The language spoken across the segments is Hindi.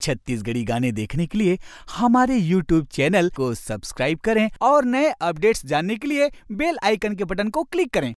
छत्तीसगढ़ी गाने देखने के लिए हमारे YouTube चैनल को सब्सक्राइब करें और नए अपडेट्स जानने के लिए बेल आइकन के बटन को क्लिक करें।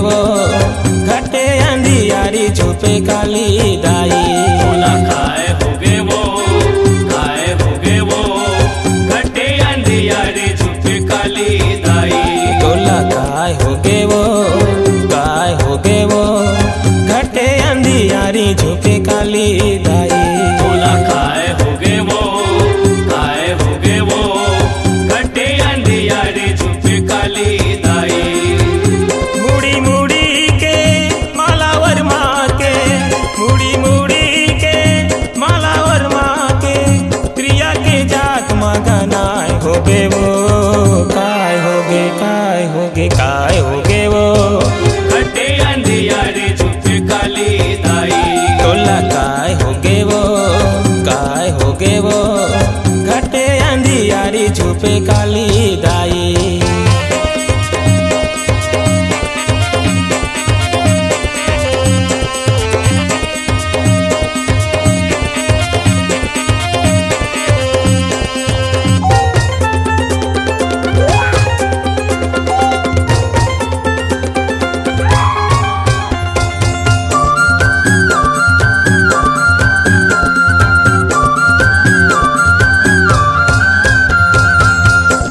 वो घटे अंधियारी झुपे काली दाई खाए होगे वो घटे अंधियारी झुपे काली दाई तोला काय होगे वो घटे अंधियारी झुपे काली दाई तोला खाए होगे वो घटे अंधियारी झुपे काली दाई काय होगे वो घटे अंधियारी झुपे काली दाई तोला काय होगे वो घटे अंधियारी झुपे काली दाई।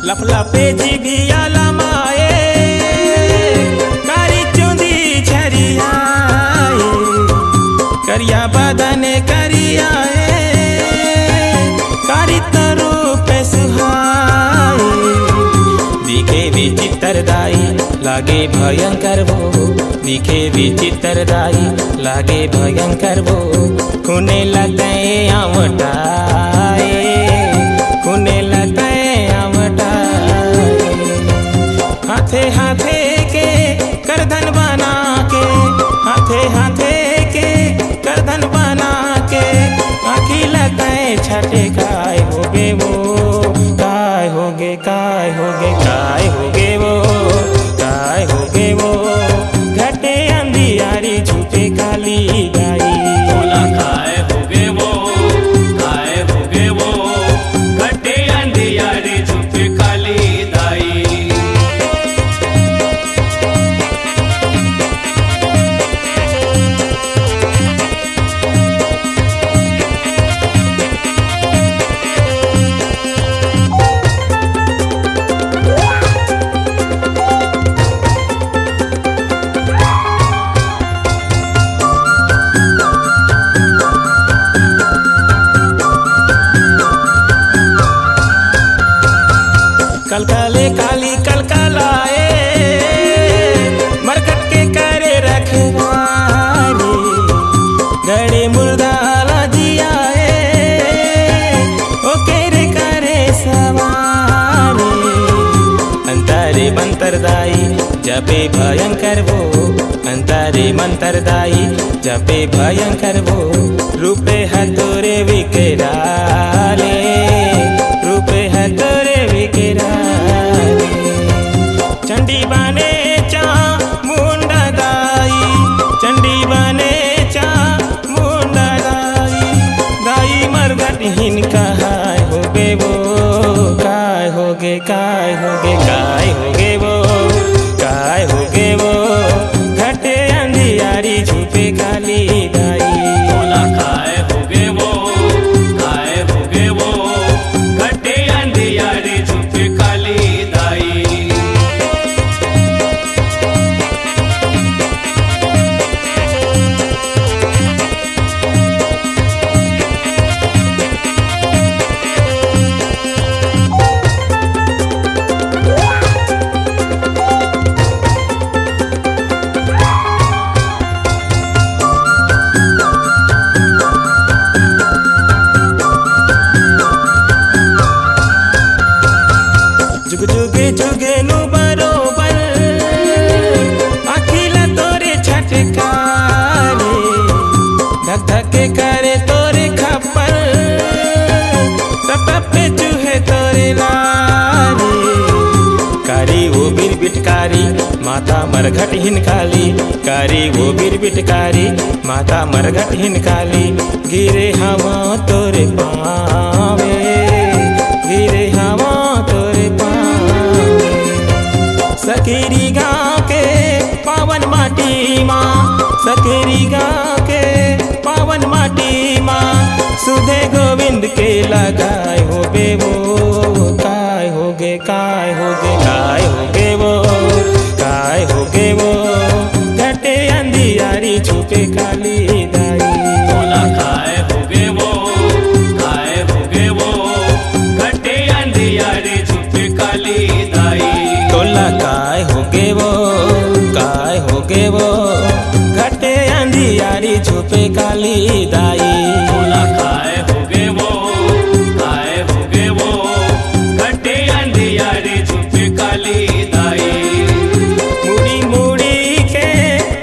लपलपे जिभिया लमाए कारी चुंदी छरियाए करिया बदन करियाए कारी तरु पे सुहाए दिखे विचित्रदाई लागे भयंकर वो दिखे विचित्रदाई लागे भयंकर वो खुने लगे आवटाए खुने लगे हाथे हाथे के करधन बना के हाथे के करधन बना के आखी लगाए छठे काय होगे वो घटे अंधियारी झुपे काली दाई तोला खाए होगे वो घटे अंधियारी झुपे काली दाई कलकले काली कलकलाए मरकट के करे रखवारी गड़े मुर्दाला जियाए ओ केरे करे सवारी अंतरे मंत्रदाई जपे भयंकर वो अंतरे मंत्रदाई जपे भयंकर वो रूपे हतोरे विकराले रूपे हतोरे विकराले चंडी बने चा मुंडा दाई चंडी बने चा मुंडा दाई मरगट हिन काय होगे वो घटे अंधियारी झुपे काली दाई तोला खाए होगे वो घटे अंधियारी झुपे काली दाई धके करे तोरे खप्पर टपे चूहे तोरे लारी कारी वो बीर बिटकारी माता मरघट हिनकाली कारी वो बीर बिटकारी माता मरघट हिनकाली गिरे हवा तोरे पावे गिरे हवा तोरे पावे सकेरी गाँव के पावन माटी माँ सकेरी गाँव के पावन माटी माँ सुधे गोविंद के लगाए हो बे वो काय हो गे काय हो गे काय हो गे वो काय हो गे वो घटे अंधियारी छुपे काली दाई तोला काय होगे वो काय होगे वो घटे अंधियारी छुपे काली दाई तोला काय हो गे वो काय हो गे वो घटे अंधियारी छुपे काली दाई तोला काय होगे वो काय होगे वो घटे अंधियारी छुपे काली दाई मुड़ी मुड़ी के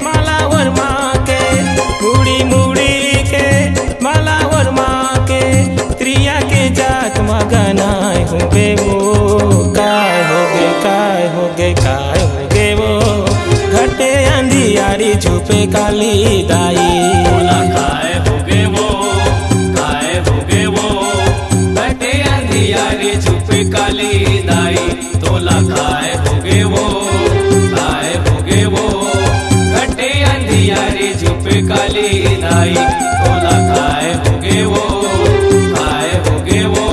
मालावर माँ के मुड़ी मुड़ी के मालावर माँ के त्रिया के जात मगनाए हो गे वो काय हो गे काय हो गे काय हो गे वो घटे अंधियारी छुपे काली दाई तोला काय होगे वो काय होगे वो घटे अंधियारी छुपे काली दाई तोला काय होगे वो काय होगे वो घटे अंधियारी छुपे काली दाई तोला काय होगे वो काय होगे वो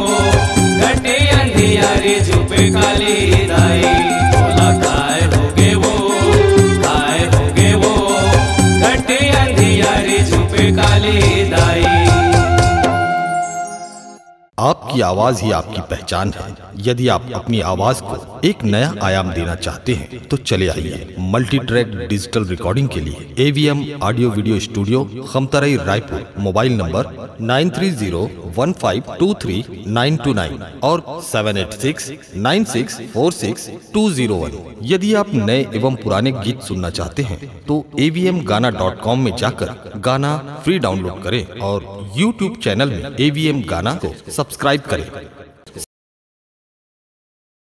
घटे अंधियारी छुपे काली दाई तोला काय होगे वो काय होगे वो घटे अंधियारी छुपे काली दाई। आपकी आवाज ही आपकी पहचान है। यदि आप अपनी आवाज को एक नया आयाम देना चाहते हैं तो चले आइए मल्टी ट्रैक डिजिटल रिकॉर्डिंग के लिए AVM audio video studio Khamtarai Raipur. Mobile number 9301523929 और 7869646201। यदि आप नए एवं पुराने गीत सुनना चाहते हैं तो avmgana.com में जाकर गाना फ्री डाउनलोड करें और YouTube चैनल में AVM गाना को सब्सक्राइब करें।